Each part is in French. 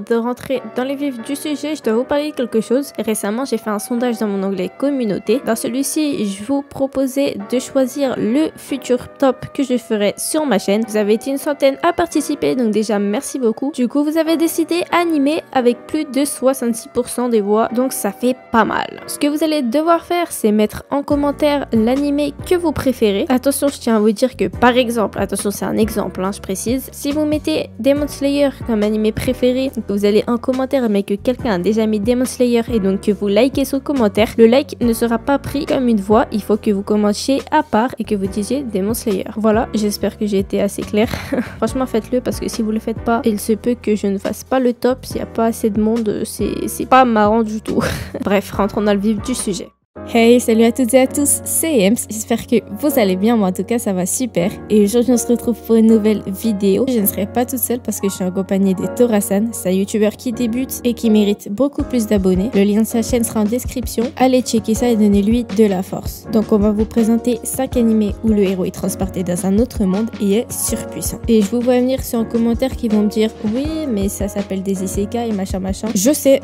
de rentrer dans les vifs du sujet, je dois vous parler de quelque chose. Récemment, j'ai fait un sondage dans mon onglet communauté. Dans celui-ci, je vous proposais de choisir le futur top que je ferai sur ma chaîne. Vous avez été une centaine à participer, donc déjà merci beaucoup. Du coup, vous avez décidé animé avec plus de 66% des voix, donc ça fait pas mal. Ce que vous allez devoir faire, c'est mettre en commentaire l'animé que vous préférez. Attention, je tiens à vous dire que par exemple, attention c'est un exemple, je précise, si vous mettez Demon Slayer comme animé préféré, que vous allez en commentaire mais que quelqu'un a déjà mis Demon Slayer et donc que vous likez son commentaire, le like ne sera pas pris comme une voix, il faut que vous commentiez à part et que vous disiez Demon Slayer. Voilà, j'espère que j'ai été assez claire. Franchement faites-le parce que si vous le faites pas, il se peut que je ne fasse pas le top, s'il n'y a pas assez de monde, c'est pas marrant du tout. Bref, rentrons dans le vif du sujet. Hey, salut à toutes et à tous, c'est Ems, j'espère que vous allez bien, moi en tout cas ça va super. Et aujourd'hui on se retrouve pour une nouvelle vidéo. Je ne serai pas toute seule parce que je suis accompagnée de Torasan, c'est un youtubeur qui débute et qui mérite beaucoup plus d'abonnés. Le lien de sa chaîne sera en description, allez checker ça et donnez-lui de la force. Donc on va vous présenter 5 animés où le héros est transporté dans un autre monde et est surpuissant. Et je vous vois venir sur un commentaire qui vont me dire oui mais ça s'appelle des isekai et machin machin. Je sais,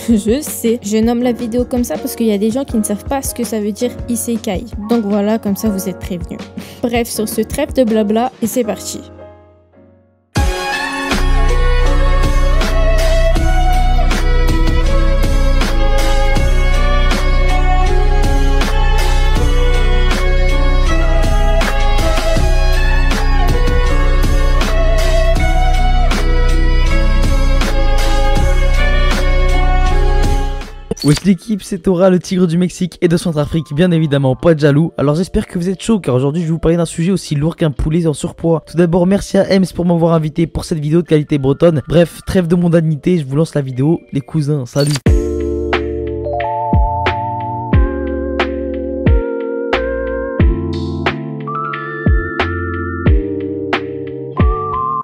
je sais, je nomme la vidéo comme ça parce qu'il y a des gens qui ne savent pas ce que ça veut dire isekai. Donc voilà, comme ça vous êtes prévenus. Bref, sur ce trêve de blabla, et c'est parti. Wesh l'équipe, c'est Tora, le tigre du Mexique et de Centrafrique, bien évidemment, pas de jaloux. Alors j'espère que vous êtes chaud car aujourd'hui je vais vous parler d'un sujet aussi lourd qu'un poulet en surpoids. Tout d'abord merci à Ems pour m'avoir invité pour cette vidéo de qualité bretonne. Bref, trêve de mondanité, je vous lance la vidéo. Les cousins, salut.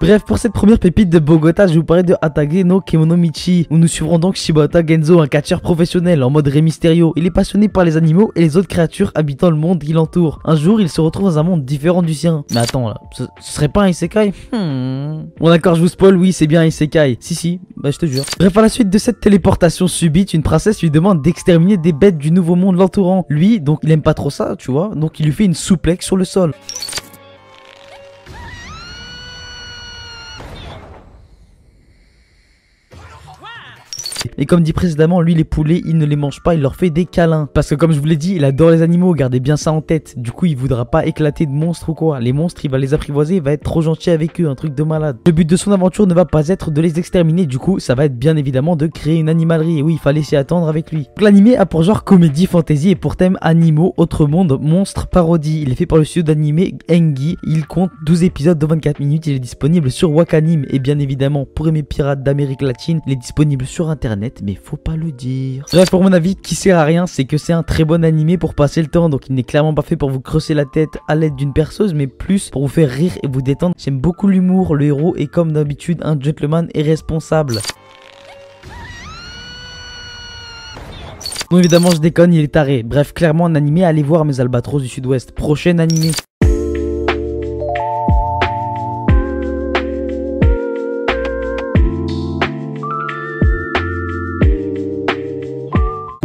Bref, pour cette première pépite de Bogota, je vais vous parler de Atage no Kemonomichi, où nous suivrons donc Shibata Genzo, un catcheur professionnel en mode Rey Mysterio. Il est passionné par les animaux et les autres créatures habitant le monde qui l'entoure. Un jour, il se retrouve dans un monde différent du sien. Mais attends là, ce serait pas un isekai? Bon d'accord, je vous spoil, oui c'est bien un isekai. Si, bah je te jure. Bref, à la suite de cette téléportation subite, une princesse lui demande d'exterminer des bêtes du nouveau monde l'entourant. Lui, donc il aime pas trop ça, tu vois, donc il lui fait une souplex sur le sol. Et comme dit précédemment, lui les poulets, il ne les mange pas, il leur fait des câlins. Parce que comme je vous l'ai dit, il adore les animaux, gardez bien ça en tête. Du coup, il voudra pas éclater de monstres ou quoi. Les monstres, il va les apprivoiser, il va être trop gentil avec eux, un truc de malade. Le but de son aventure ne va pas être de les exterminer, du coup, ça va être bien évidemment de créer une animalerie. Et oui, il fallait s'y attendre avec lui. L'animé a pour genre comédie, fantasy et pour thème animaux, autre monde, monstres, parodie. Il est fait par le studio d'animé Engi. Il compte 12 épisodes de 24 minutes, il est disponible sur Wakanim. Et bien évidemment, pour aimer pirates d'Amérique latine, il est disponible sur internet. Mais faut pas le dire. Bref, pour mon avis, qui sert à rien, c'est que c'est un très bon animé pour passer le temps. Donc il n'est clairement pas fait pour vous creuser la tête à l'aide d'une perceuse, mais plus pour vous faire rire et vous détendre. J'aime beaucoup l'humour, le héros est comme d'habitude un gentleman et responsable. Bon évidemment je déconne, il est taré. Bref, clairement un animé, allez voir mes albatros du sud-ouest. Prochain animé.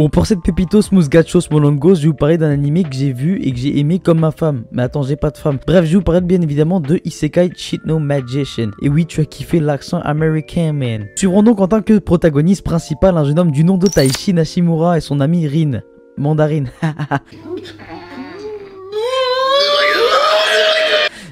Bon, pour cette Pepitos Musgachos Molongos, je vais vous parler d'un animé que j'ai vu et que j'ai aimé comme ma femme. Mais attends, j'ai pas de femme. Bref, je vais vous parler bien évidemment de Isekai Cheat No Magician. Et oui, tu as kiffé l'accent américain, man. Suivrons donc en tant que protagoniste principal un jeune homme du nom de Taishi Nashimura et son ami Rin. Mandarine.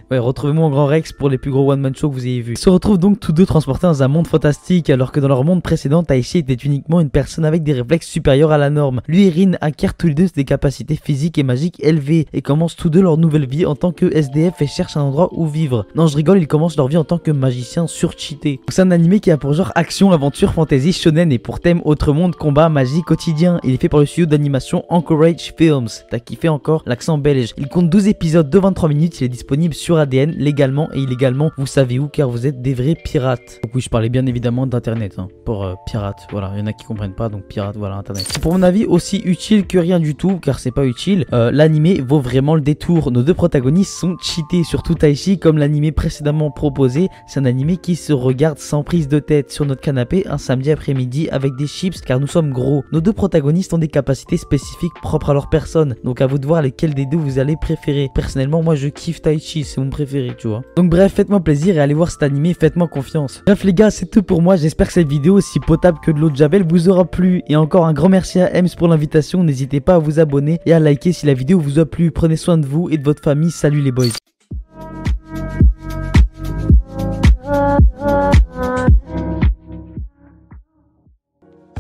Ouais, retrouvez-moi en Grand Rex pour les plus gros one-man shows que vous ayez vus. Ils se retrouvent donc tous deux transportés dans un monde fantastique, alors que dans leur monde précédent, Taishi était uniquement une personne avec des réflexes supérieurs à la norme. Lui et Rin acquièrent tous les deux des capacités physiques et magiques élevées, et commencent tous deux leur nouvelle vie en tant que SDF et cherchent un endroit où vivre. Non, je rigole, ils commencent leur vie en tant que magiciens surcheatés. C'est un animé qui a pour genre action, aventure, fantasy, shonen, et pour thème autre monde, combat, magie, quotidien. Il est fait par le studio d'animation Anchorage Films. T'as kiffé encore l'accent belge. Il compte 12 épisodes de 23 minutes, il est disponible sur leur ADN légalement et illégalement. Vous savez où, car vous êtes des vrais pirates. Donc oui, je parlais bien évidemment d'internet, hein, pour pirates. Voilà, il y en a qui comprennent pas, donc pirates, voilà, internet. C'est pour mon avis aussi utile que rien du tout, car c'est pas utile. L'animé vaut vraiment le détour. Nos deux protagonistes sont cheatés, surtout Taichi, comme l'animé précédemment proposé. C'est un animé qui se regarde sans prise de tête sur notre canapé un samedi après-midi avec des chips, car nous sommes gros. Nos deux protagonistes ont des capacités spécifiques propres à leur personne, donc à vous de voir lesquels des deux vous allez préférer. Personnellement, moi je kiffe Taichi, c'est mon préféré, tu vois. Donc bref, faites-moi plaisir et allez voir cet animé, faites-moi confiance. Bref les gars, c'est tout pour moi. J'espère que cette vidéo, aussi potable que de l'eau de Javel, vous aura plu. Et encore un grand merci à Ems pour l'invitation. N'hésitez pas à vous abonner et à liker si la vidéo vous a plu. Prenez soin de vous et de votre famille. Salut les boys.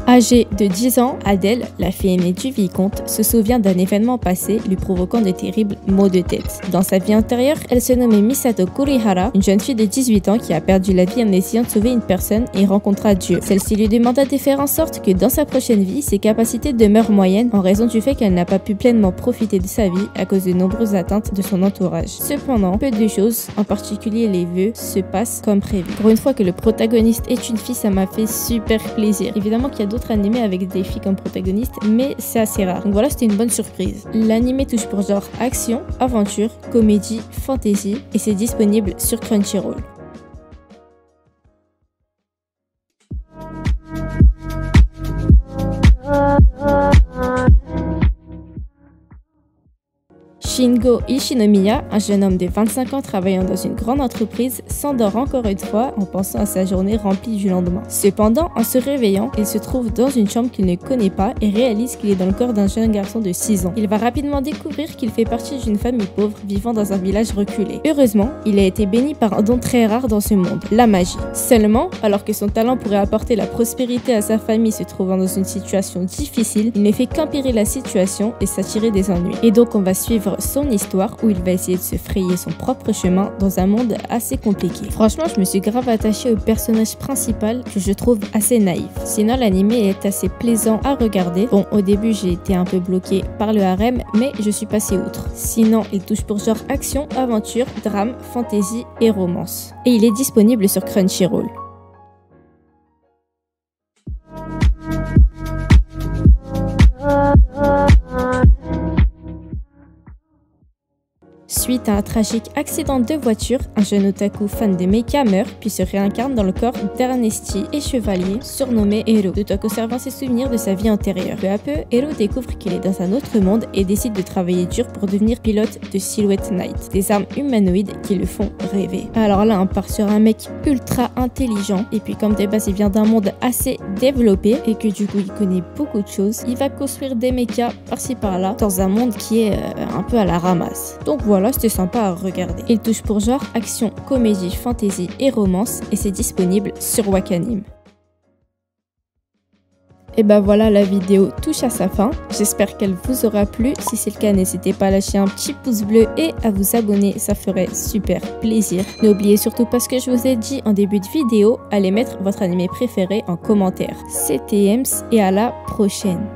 Âgée de 10 ans, Adèle, la fille aînée du vicomte, se souvient d'un événement passé lui provoquant de terribles maux de tête. Dans sa vie antérieure, elle se nommait Misato Kurihara, une jeune fille de 18 ans qui a perdu la vie en essayant de sauver une personne et rencontra Dieu. Celle-ci lui demanda de faire en sorte que dans sa prochaine vie, ses capacités demeurent moyennes en raison du fait qu'elle n'a pas pu pleinement profiter de sa vie à cause de nombreuses atteintes de son entourage. Cependant, peu de choses, en particulier les vœux, se passent comme prévu. Pour une fois que le protagoniste est une fille, ça m'a fait super plaisir. Évidemment qu'il y a d'autres animés avec des filles comme protagonistes, mais c'est assez rare. Donc voilà, c'était une bonne surprise. L'animé touche pour genre action, aventure, comédie, fantasy et c'est disponible sur Crunchyroll. Shingo Ishinomiya, un jeune homme de 25 ans travaillant dans une grande entreprise, s'endort encore une fois en pensant à sa journée remplie du lendemain. Cependant, en se réveillant, il se trouve dans une chambre qu'il ne connaît pas et réalise qu'il est dans le corps d'un jeune garçon de 6 ans. Il va rapidement découvrir qu'il fait partie d'une famille pauvre vivant dans un village reculé. Heureusement, il a été béni par un don très rare dans ce monde, la magie. Seulement, alors que son talent pourrait apporter la prospérité à sa famille se trouvant dans une situation difficile, il ne fait qu'empirer la situation et s'attirer des ennuis. Et donc on va suivre son histoire où il va essayer de se frayer son propre chemin dans un monde assez compliqué. Franchement, je me suis grave attachée au personnage principal que je trouve assez naïf. Sinon, l'animé est assez plaisant à regarder. Bon, au début, j'ai été un peu bloquée par le harem, mais je suis passée outre. Sinon, il touche pour genre action, aventure, drame, fantasy et romance. Et il est disponible sur Crunchyroll. Suite à un tragique accident de voiture, un jeune otaku fan de mecha meurt puis se réincarne dans le corps d'Ernesti et chevalier surnommé Hero, tout en conservant ses souvenirs de sa vie antérieure. Peu à peu, Hero découvre qu'il est dans un autre monde et décide de travailler dur pour devenir pilote de Silhouette Knight, des armes humanoïdes qui le font rêver. Alors là, on part sur un mec ultra intelligent et puis comme de base il vient d'un monde assez développé et que du coup il connaît beaucoup de choses, il va construire des mechas par-ci par-là dans un monde qui est un peu à la ramasse. Donc voilà, c'était sympa à regarder. Il touche pour genre action, comédie, fantasy et romance et c'est disponible sur Wakanim. Et ben voilà, la vidéo touche à sa fin. J'espère qu'elle vous aura plu. Si c'est le cas, n'hésitez pas à lâcher un petit pouce bleu et à vous abonner, ça ferait super plaisir. N'oubliez surtout pas ce que je vous ai dit en début de vidéo, allez mettre votre animé préféré en commentaire. C'était Ems et à la prochaine.